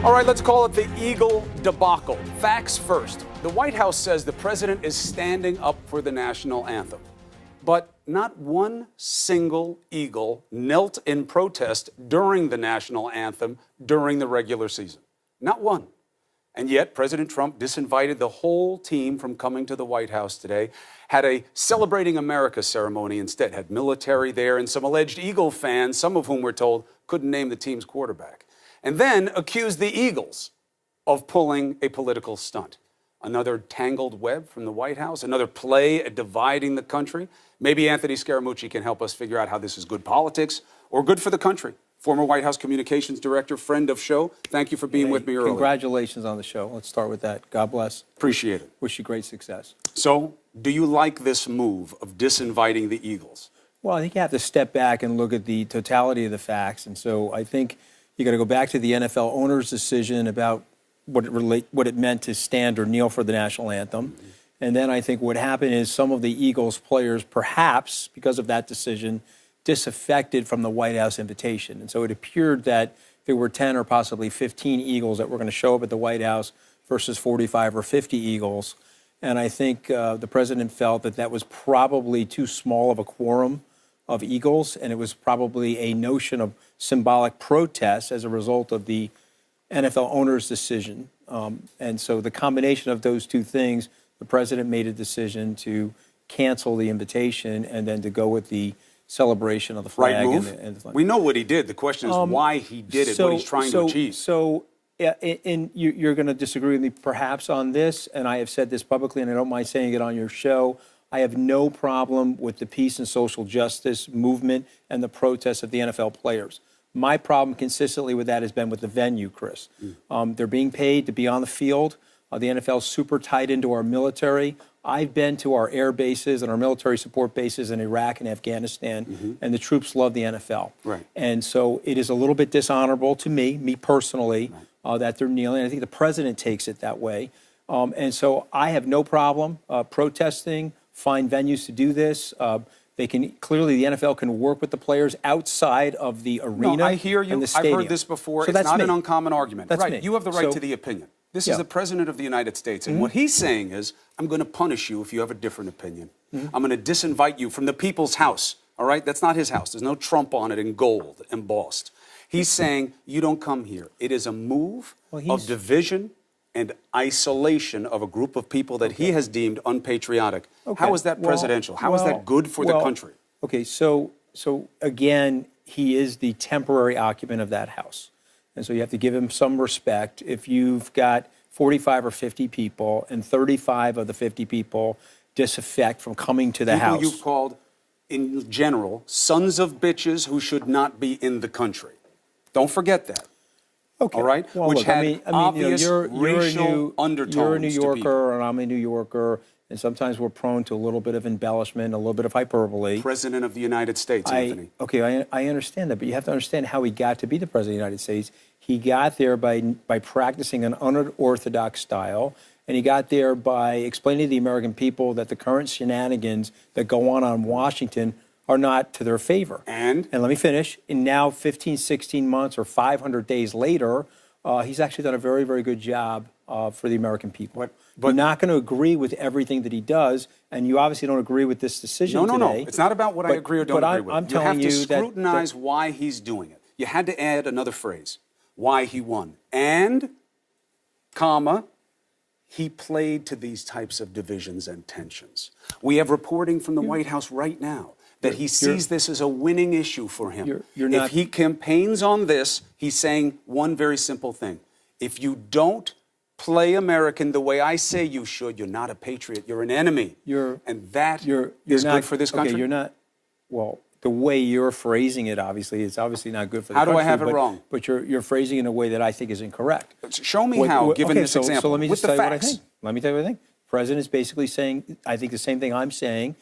All right, let's call it the Eagle debacle. Facts first. The White House says the president is standing up for the national anthem. But not one single Eagle knelt in protest during the national anthem during the regular season. Not one. And yet, President Trump disinvited the whole team from coming to the White House today, had a Celebrating America ceremony instead, had military there and some alleged Eagle fans, some of whom we're told couldn't name the team's quarterback, and then accused the Eagles of pulling a political stunt. Another tangled web from the White House, another play at dividing the country. Maybe Anthony Scaramucci can help us figure out how this is good politics or good for the country. Former White House communications director, friend of show. Thank you for being with me earlier. Congratulations on the show. Let's start with that. God bless. Appreciate it. Wish you great success. So, do you like this move of disinviting the Eagles? Well, I think you have to step back and look at the totality of the facts. And so I think you got to go back to the NFL owner's decision about what it meant to stand or kneel for the national anthem. Mm-hmm. And then I think what happened is some of the Eagles players, perhaps because of that decision, disaffected from the White House invitation. And so it appeared that there were 10 or possibly 15 Eagles that were going to show up at the White House versus 45 or 50 Eagles. And I think the president felt that that was probably too small of a quorum of Eagles, and it was probably a notion of symbolic protest as a result of the NFL owner's decision. And so the combination of those two things, the president made a decision to cancel the invitation and then to go with the celebration of the flag. Right move. And the flag. We know what he did. The question is why he did it, what he's trying to achieve. So you're going to disagree with me perhaps on this, and I have said this publicly, and I don't mind saying it on your show. I have no problem with the peace and social justice movement and the protests of the NFL players. My problem consistently with that has been with the venue, Chris. They're being paid to be on the field. The NFL's super tied into our military. I've been to our air bases and our military support bases in Iraq and Afghanistan, and the troops love the NFL. Right. And so it is a little bit dishonorable to me personally, that they're kneeling. I think the president takes it that way. And so I have no problem protesting, find venues to do this. They can clearly, the NFL can work with the players outside of the arena. No, I hear you. And the stadium. I've heard this before. So it's not an uncommon argument. That's right. me. You have the right So, to the opinion. This is the president of the United States. And what he's saying is, I'm going to punish you if you have a different opinion. I'm going to disinvite you from the people's house. All right? That's not his house. There's no Trump on it in gold, embossed. He's saying, you don't come here. It is a move of division and isolation of a group of people that he has deemed unpatriotic. How is that presidential? How is that good for the country? Okay, so again, he is the temporary occupant of that house. And so you have to give him some respect. If you've got 45 or 50 people and 35 of the 50 people disaffect from coming to the house. People you've called, in general, sons of bitches who should not be in the country. Don't forget that. Okay. All right? Well, Which look, had obvious racial undertones. You're a New Yorker, and I'm a New Yorker, and sometimes we're prone to a little bit of embellishment, a little bit of hyperbole. President of the United States, Anthony. Okay, I understand that, but you have to understand how he got to be the President of the United States. He got there by practicing an unorthodox style, and he got there by explaining to the American people that the current shenanigans that go on Washington are not to their favor. And let me finish. And now 15, 16 months or 500 days later, he's actually done a very, very good job for the American people. But you're not going to agree with everything that he does, and you obviously don't agree with this decision today. No. It's not about what I agree or don't agree with. I'm telling you have to scrutinize why he's doing it. You had to add another phrase, why he won. And, comma, he played to these types of divisions and tensions. We have reporting from the White House right now that he sees this as a winning issue for him. If he campaigns on this, he's saying one very simple thing. If you don't play American the way I say you should, you're not a patriot, you're an enemy. And that is good for this country. Okay, you're not, well, the way you're phrasing it, obviously, it's obviously not good for the How country. do I have it wrong? But you're phrasing it in a way that I think is incorrect. Show me how, given this example, so let me with just the tell you facts. what I think. Let me tell you what I think. The president is basically saying, I think the same thing I'm saying.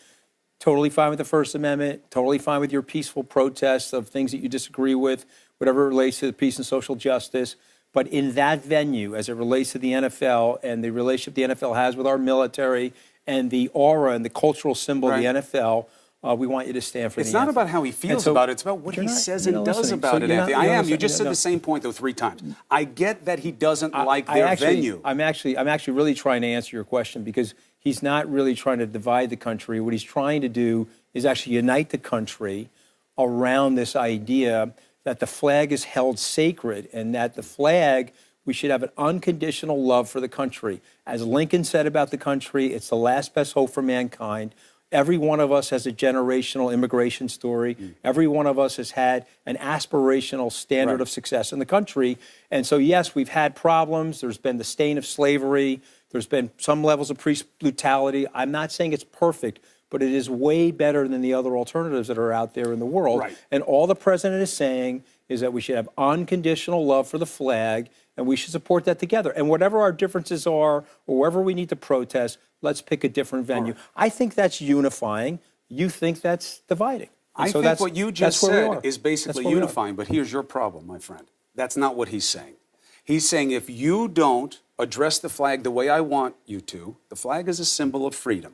Totally fine with the First Amendment, totally fine with your peaceful protests of things that you disagree with, whatever relates to the peace and social justice. But in that venue, as it relates to the NFL and the relationship the NFL has with our military and the aura and the cultural symbol of the NFL, we want you to stand for It's the not anthem. about how he feels about it. It's about what he says and does about it, Anthony. I am. You just said the same point, though, 3 times. I get that he doesn't like their venue. I'm actually really trying to answer your question because he's not really trying to divide the country. What he's trying to do is actually unite the country around this idea that the flag is held sacred and that the flag, we should have an unconditional love for the country. As Lincoln said about the country, it's the last best hope for mankind. Every one of us has a generational immigration story. Every one of us has had an aspirational standard of success in the country. And so, yes, we've had problems. There's been the stain of slavery. There's been some levels of police brutality. I'm not saying it's perfect, but it is way better than the other alternatives that are out there in the world. And all the president is saying is that we should have unconditional love for the flag, and we should support that together. And whatever our differences are, or wherever we need to protest, let's pick a different venue. I think that's unifying. You think that's dividing. And I so think what you just said is basically unifying, but here's your problem, my friend. That's not what he's saying. He's saying if you don't address the flag the way I want you to, the flag is a symbol of freedom.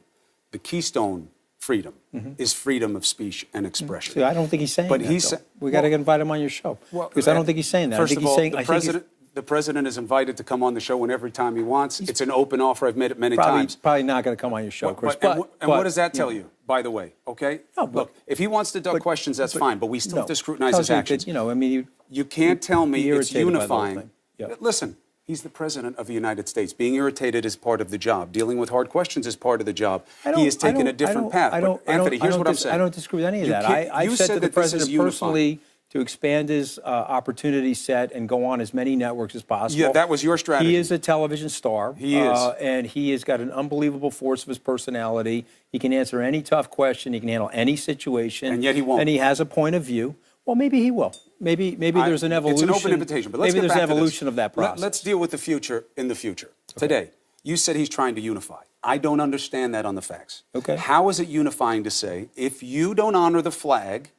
The keystone freedom is freedom of speech and expression. See, I don't think he's saying but that. We got to invite him on your show. Because I don't think he's saying that. First of all, the president is invited to come on the show whenever time he wants. It's an open offer. I've made it many times. Probably not going to come on your show, Chris. And what does that tell you, by the way? Okay? No, look, if he wants to duck questions, that's fine, but we still have to scrutinize his actions. You can't tell me it's unifying. Listen, he's the president of the United States. Being irritated is part of the job. Dealing with hard questions is part of the job. He has taken a different path. Anthony, here's what I'm saying. I don't disagree with any of that. I've said to the president personally to expand his opportunity set and go on as many networks as possible. Yeah, that was your strategy. He is a television star. He is. And he has got an unbelievable force of his personality. He can answer any tough question. He can handle any situation. And yet he won't. And he has a point of view. Well, maybe he will. Maybe there's an evolution. It's an open invitation, but let's maybe get there's back an to evolution this. of that process. Let's deal with the future in the future. Okay. Today, you said he's trying to unify. I don't understand that on the facts. Okay. How is it unifying to say, if you don't honor the flag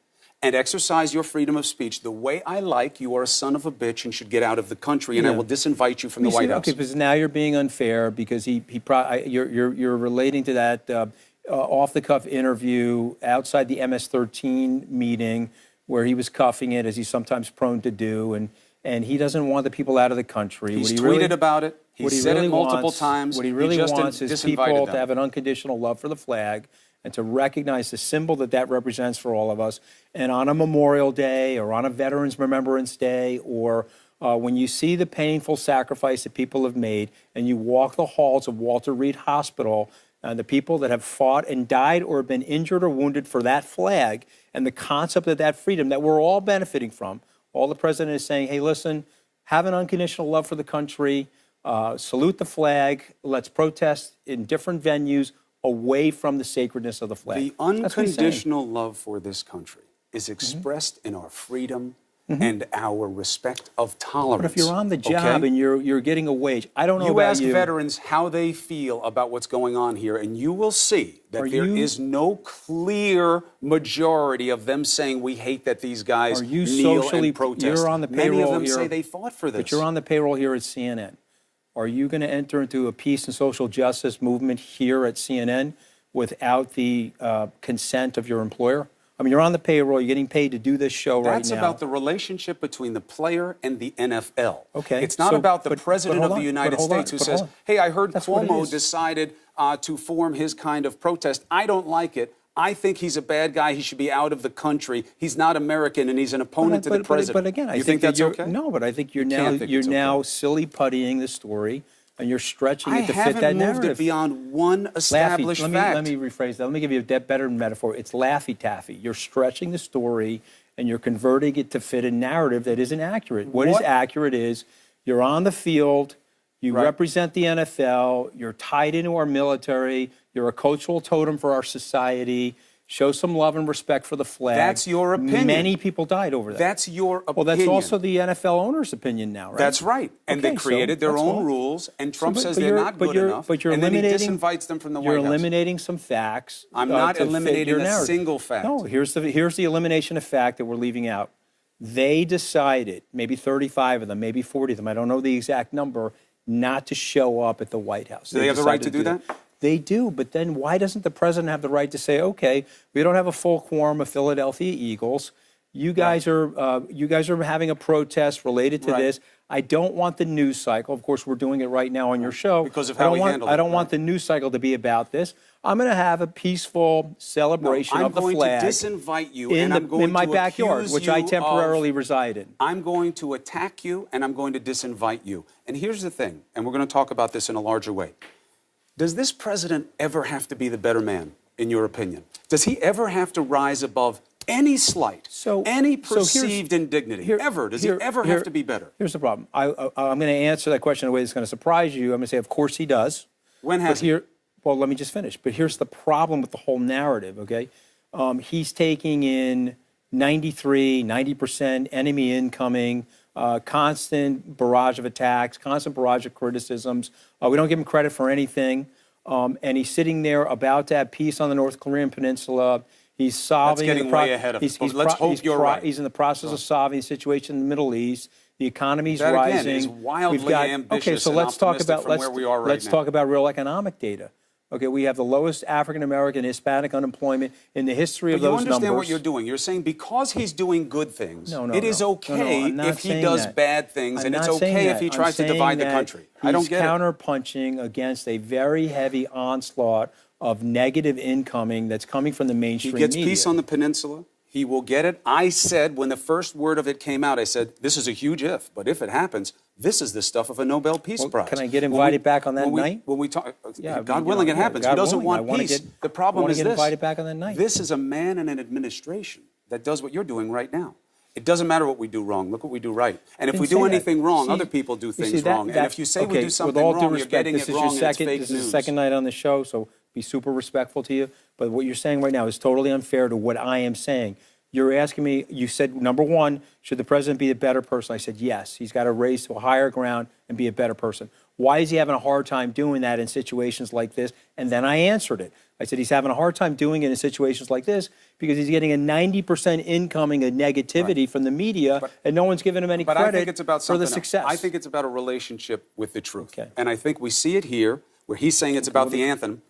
and exercise your freedom of speech the way I like, you are a son of a bitch and should get out of the country, and I will disinvite you from the White House. Okay, because now you're being unfair because you're relating to that off-the-cuff interview outside the MS-13 meeting where he was cuffing it, as he's sometimes prone to do, and he doesn't want the people out of the country. He's tweeted about it. He's said it multiple times. What he really wants is people to have an unconditional love for the flag and to recognize the symbol that represents for all of us. And on a Memorial Day or on a Veterans Remembrance Day or when you see the painful sacrifice that people have made and you walk the halls of Walter Reed Hospital, the people that have fought and died or have been injured or wounded for that flag and the concept of that freedom that we're all benefiting from, all the president is saying, hey, listen, have an unconditional love for the country, salute the flag, let's protest in different venues away from the sacredness of the flag. The unconditional love for this country is expressed in our freedom and our respect of tolerance. But if you're on the job and you're getting a wage, I don't know about you. You ask veterans how they feel about what's going on here, and you will see that there is no clear majority of them saying we hate that these guys kneel and protest. You're on the payroll. Many of them say they fought for this. But you're on the payroll here at CNN. Are you going to enter into a peace and social justice movement here at CNN without the consent of your employer? I mean, you're on the payroll. You're getting paid to do this show right now. That's about the relationship between the player and the NFL. Okay. It's not about the president of the United States who says, hey, I heard Cuomo decided to form his kind of protest. I don't like it. I think he's a bad guy. He should be out of the country. He's not American, and he's an opponent to the president. But again, I think that's okay? No, but I think you're now silly puttying the story, and you're stretching it to fit that narrative. I haven't moved it beyond one established fact. Let me rephrase that. Let me give you a better metaphor. It's Laffy-Taffy. You're stretching the story, and you're converting it to fit a narrative that isn't accurate. What is accurate is you're on the field, you represent the NFL, you're tied into our military, you're a cultural totem for our society. Show some love and respect for the flag. That's your opinion. Many people died over that. That's your opinion. Well, that's also the NFL owners' opinion now, right? That's right. And they created their own rules, and Trump says they're not good enough, and then he disinvites them from the White House. You're eliminating some facts. I'm not eliminating a single fact. No, here's the elimination of fact that we're leaving out. They decided, maybe 35 of them, maybe 40 of them, I don't know the exact number, not to show up at the White House. Do they have the right to do that? They do, but then why doesn't the president have the right to say, okay, we don't have a full quorum of Philadelphia Eagles. You guys are having a protest related to this. I don't want the news cycle. Of course, we're doing it right now on your show. Because of how we handled it. I don't want the news cycle to be about this. I'm going to have a peaceful celebration of the flag. I'm going to disinvite you, and I'm going in my to backyard, accuse which you I temporarily reside in. I'm going to attack you, and I'm going to disinvite you. And here's the thing, and we're going to talk about this in a larger way. Does this president ever have to be the better man, in your opinion? Does he ever have to rise above any slight, any perceived indignity? Does he ever have to be better? Here's the problem. I'm going to answer that question in a way that's going to surprise you. I'm going to say, of course he does. When has he? Well, let me just finish. But here's the problem with the whole narrative, okay? He's taking in 90% enemy incoming, constant barrage of attacks, constant barrage of criticisms. We don't give him credit for anything. And he's sitting there about to have peace on the North Korean peninsula. He's solving. That's getting way ahead of us. Let's hope you're right. He's in the process of solving the situation in the Middle East. The economy's that rising. Again is wildly ambitious. Okay, so let's talk about where we are right let's talk about real economic data. Okay, we have the lowest African American, Hispanic unemployment in the history of those numbers. You understand what you're doing. You're saying because he's doing good things, it is okay if he does bad things, and it's okay if he tries to divide the country. I don't get it. He's counterpunching against a very heavy onslaught of negative incoming that's coming from the mainstream media. He gets peace on the peninsula. He will get it. I said, when the first word of it came out, I said, this is a huge if, but if it happens, this is the stuff of a Nobel Peace Prize. Can I get invited back on that night? When we talk, God willing, it happens. Who doesn't want peace? The problem is this. I want to get invited back on that night. This is a man in an administration that does what you're doing right now. It doesn't matter what we do wrong. Look what we do right. And if we do anything wrong, other people do things wrong. And if you say we do something wrong, you're getting it wrong, and it's fake news. This is the second night on the show, so be super respectful to you. But what you're saying right now is totally unfair to what I am saying. You're asking me, you said, number one, should the president be a better person? I said, yes. He's got to raise to a higher ground and be a better person. Why is he having a hard time doing that in situations like this? And then I answered it. I said he's having a hard time doing it in situations like this because he's getting a 90% incoming of negativity from the media, and no one's giving him any credit for the success. I think it's about a relationship with the truth. Okay. And I think we see it here where he's saying it's about the anthem.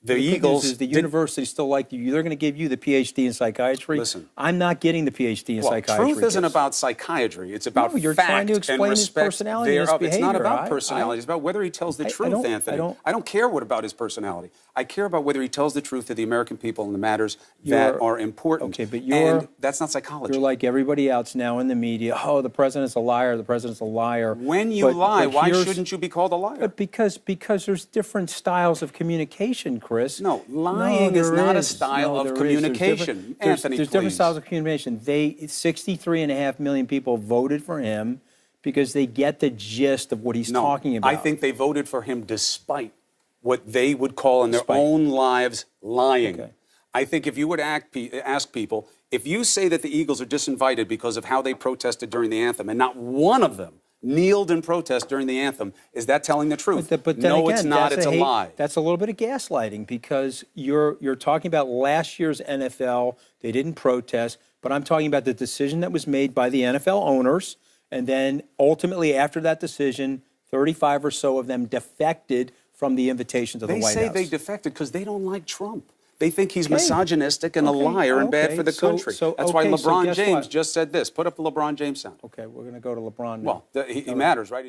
The Eagles. Is the university still like you? They're going to give you the PhD in psychiatry. Listen, I'm not getting the PhD in psychiatry. Truth isn't about psychiatry. It's about you're fact trying to explain his personality and his behavior. It's not about personality. It's about whether he tells the truth, Anthony. I don't care about his personality. I care about whether he tells the truth to the American people on the matters that are important. Okay, but that's not psychology. You're like everybody else now in the media. Oh, the president's a liar. The president's a liar. When you lie, why shouldn't you be called a liar? Because there's different styles of communication, Chris. No, lying is not a style of communication. Anthony, there's different styles of communication. 63.5 million people voted for him because they get the gist of what he's talking about. I think they voted for him despite what they would call in their own lives lying. Okay. I think if you would ask people, if you say that the Eagles are disinvited because of how they protested during the anthem, and not one of them kneeled in protest during the anthem, is that telling the truth? But no, again, it's not. It's a lie. That's a little bit of gaslighting because you're talking about last year's NFL. They didn't protest, but I'm talking about the decision that was made by the NFL owners, and then ultimately after that decision, 35 or so of them defected from the invitation to the White House. They say they defected because they don't like Trump. They think he's misogynistic and a liar and bad for the country. That's why LeBron James just said this. Put up the LeBron James sound. Okay, we're going to go to LeBron now. Well, he matters, right?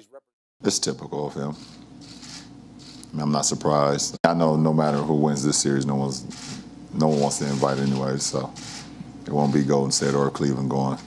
It's typical of him. I'm not surprised. I know no matter who wins this series, no one wants to invite anyway, so it won't be Golden State or Cleveland going.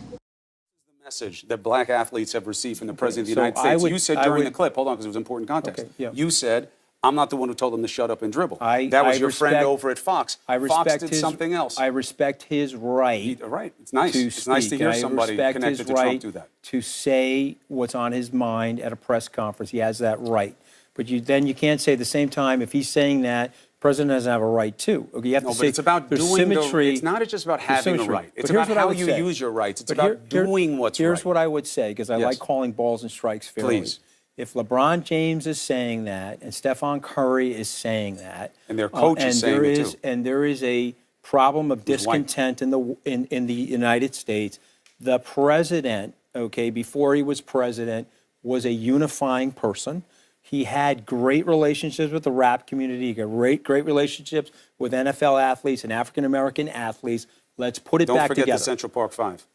Message that black athletes have received from the President of the United States. You said during the clip, hold on, because it was important context. You said, I'm not the one who told them to shut up and dribble. That was your friend over at Fox. Fox did something else. I respect his right. It's nice. It's nice to hear somebody connected to Trump do that. To say what's on his mind at a press conference. He has that right. But then you can't say at the same time, if he's saying that, the president doesn't have a right too. Okay, you have to say it's about doing symmetry. It's not just about having a right. It's about how you use your rights. It's about doing what's right. Here's what I would say, because I like calling balls and strikes fairly. Please. If LeBron James is saying that, and Stephon Curry is saying that, and their coach is saying it too, and there is a problem of discontent in the United States, the president, before he was president, was a unifying person. He had great relationships with the rap community. He got great relationships with NFL athletes and African-American athletes. Let's put it back together. Don't forget the Central Park Five.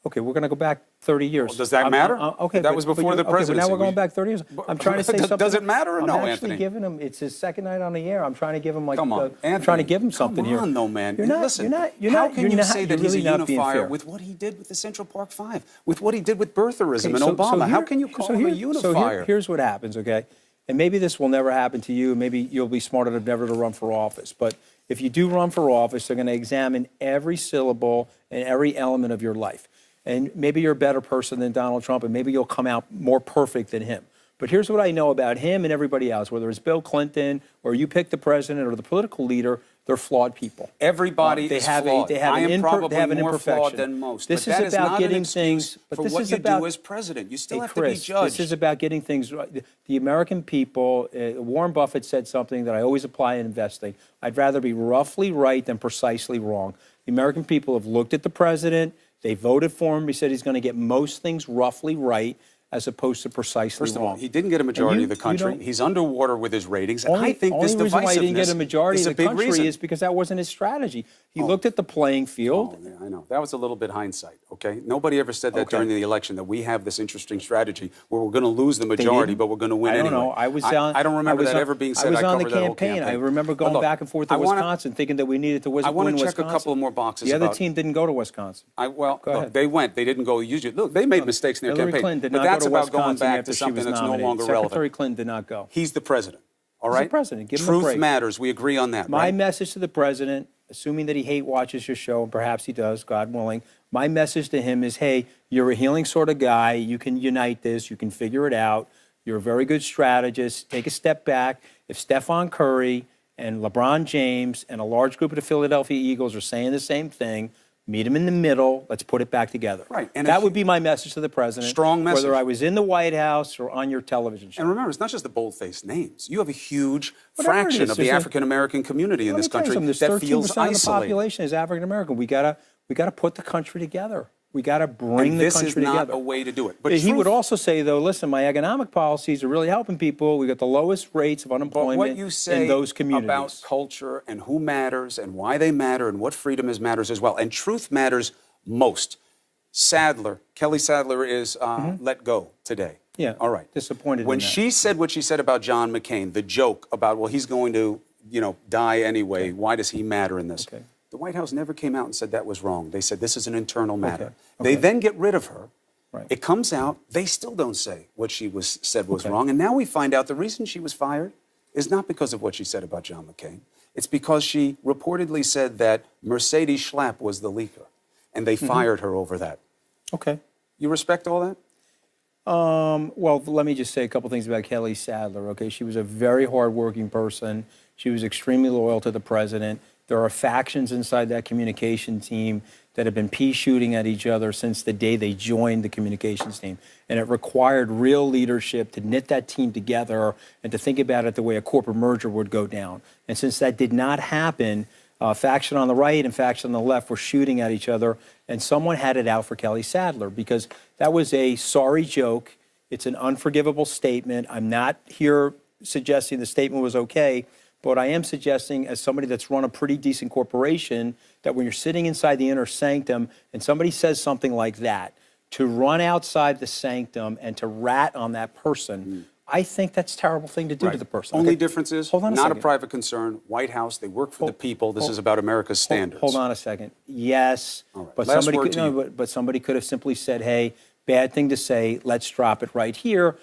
Okay, we're going to go back 30 years. Well, does that matter? Okay, that was before the presidency. But now we're going back 30 years. I'm trying to say something. Does it matter or no, I'm actually Anthony? giving him. It's his second night on the air. I'm trying to give him like. Come on, Anthony, I'm trying to give him something here. Come on, though, man. You're not. Listen, you're how not. can you say that he's a really unifier with what he did with the Central Park Five, with what he did with birtherism and Obama? So How can you call him a unifier? So here's what happens, okay? And maybe this will never happen to you. Maybe you'll be smart enough never to run for office. But if you do run for office, they're going to examine every syllable and every element of your life. And maybe you're a better person than Donald Trump, and maybe you'll come out more perfect than him. But here's what I know about him and everybody else, whether it's Bill Clinton or you pick the president or the political leader, they're flawed people. Everybody is flawed. I am probably more flawed than most. This but is about getting things. But this is about do as president. You still have to be judged. This is about getting things right. The American people. Warren Buffett said something that I always apply in investing. I'd rather be roughly right than precisely wrong. The American people have looked at the president. They voted for him. He said he's going to get most things roughly right, as opposed to precisely First of wrong. all, he didn't get a majority of the country. He's underwater with his ratings. And I think this divisiveness only reason why he didn't get a majority is of a the big country reason. is because that wasn't his strategy. He looked at the playing field. Oh, yeah, I know. That was a little bit hindsight, okay? Nobody ever said that during the election, that we have this interesting strategy where we're going to lose the majority, but we're going to win anyway. I don't know. I don't remember that ever being said. I was on the covered that whole campaign. I remember going back and forth to Wisconsin, thinking that we needed to win Wisconsin. I want to check a couple more boxes. The other team didn't go to Wisconsin. Look, they went. They didn't go. Usually, look, they made mistakes in their Hillary campaign. Clinton did but not that's go to about going Wisconsin back after to she something was that's no nominated. longer Secretary relevant. Clinton did not go. He's the president. All right? He's the president. Give him a Truth break. matters. We agree on that, My right? message to the president, assuming that he hate watches your show, and perhaps he does, God willing, my message to him is, hey, you're a healing sort of guy. You can unite this. You can figure it out. You're a very good strategist. Take a step back. If Stephon Curry and LeBron James and a large group of the Philadelphia Eagles are saying the same thing, meet him in the middle. Let's put it back together. Right. And that would be my message to the president. Strong message. Whether I was in the White House or on your television show. And remember, it's not just the bold-faced names. You have a huge fraction of the African-American community in this country that feels isolated. 13% of the population is African-American. We gotta put the country together. We got to bring the country together. This is not a way to do it. But he would also say, though, listen, my economic policies are really helping people. We got the lowest rates of unemployment in those communities. About culture and who matters and why they matter and what freedom is matters as well. And truth matters most. Kelly Sadler is let go today. Yeah. All right. Disappointed when in that. she said what she said about John McCain, the joke about, well, he's going to, die anyway. Why does he matter in this? Okay. The White House never came out and said that was wrong. They said this is an internal matter. Okay. They then get rid of her. Right. It comes out. They still don't say what she said was wrong. And now we find out the reason she was fired is not because of what she said about John McCain. It's because she reportedly said that Mercedes Schlapp was the leaker. And they fired her over that. Okay. You respect all that? Well, let me just say a couple things about Kelly Sadler, okay? She was a very hardworking person. She was extremely loyal to the president. There are factions inside that communication team that have been pea shooting at each other since the day they joined the communications team. And it required real leadership to knit that team together and to think about it the way a corporate merger would go down. And since that did not happen, faction on the right and faction on the left were shooting at each other, and someone had it out for Kelly Sadler because that was a sorry joke. It's an unforgivable statement. I'm not here suggesting the statement was okay, but I am suggesting, as somebody that's run a pretty decent corporation, that when you're sitting inside the inner sanctum and somebody says something like that, to run outside the sanctum and to rat on that person, I think that's a terrible thing to do to the person. Only difference is, not a second. private concern, White House, they work for the people. This is about America's standards. Hold on a second. Yes, right. but Last somebody word could, to no, you. but somebody could have simply said, hey, bad thing to say, let's drop it right here.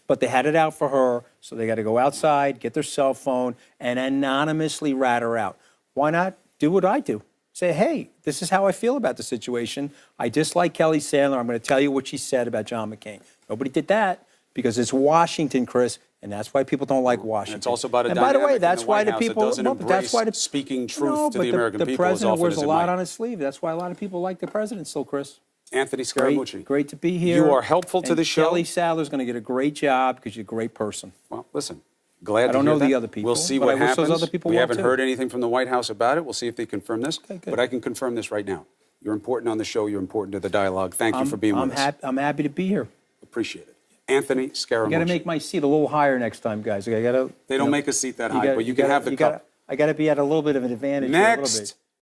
But they had it out for her, so they got to go outside, get their cell phone, and anonymously rat her out. Why not do what I do? Say, hey, this is how I feel about the situation. I dislike Kelly Sadler. I'm going to tell you what she said about John McCain. Nobody did that because it's Washington, Chris, and that's why people don't like Washington. And it's also about a and by the way, dynamic that's in the why White the House that people doesn't that's why embrace speaking truth to the American people as president often wears as a it lot might. on his sleeve. That's why a lot of people like the president still, Chris. Anthony Scaramucci. Great to be here. You are helpful to the show. Kelly Sadler's going to get a great job because you're a great person. Well, listen, glad to hear I don't know that. the other people, We'll see but what I wish happens. those other people we will haven't too. heard anything from the White House about it. We'll see if they confirm this. Okay, good. But I can confirm this right now. You're important on the show. You're important to the dialogue. Thank you for being with us. I'm happy to be here. Appreciate it. Anthony Scaramucci. You got to make my seat a little higher next time, guys. They don't make a seat that high, but you can have the cup. I got to be at a little bit of an advantage. Next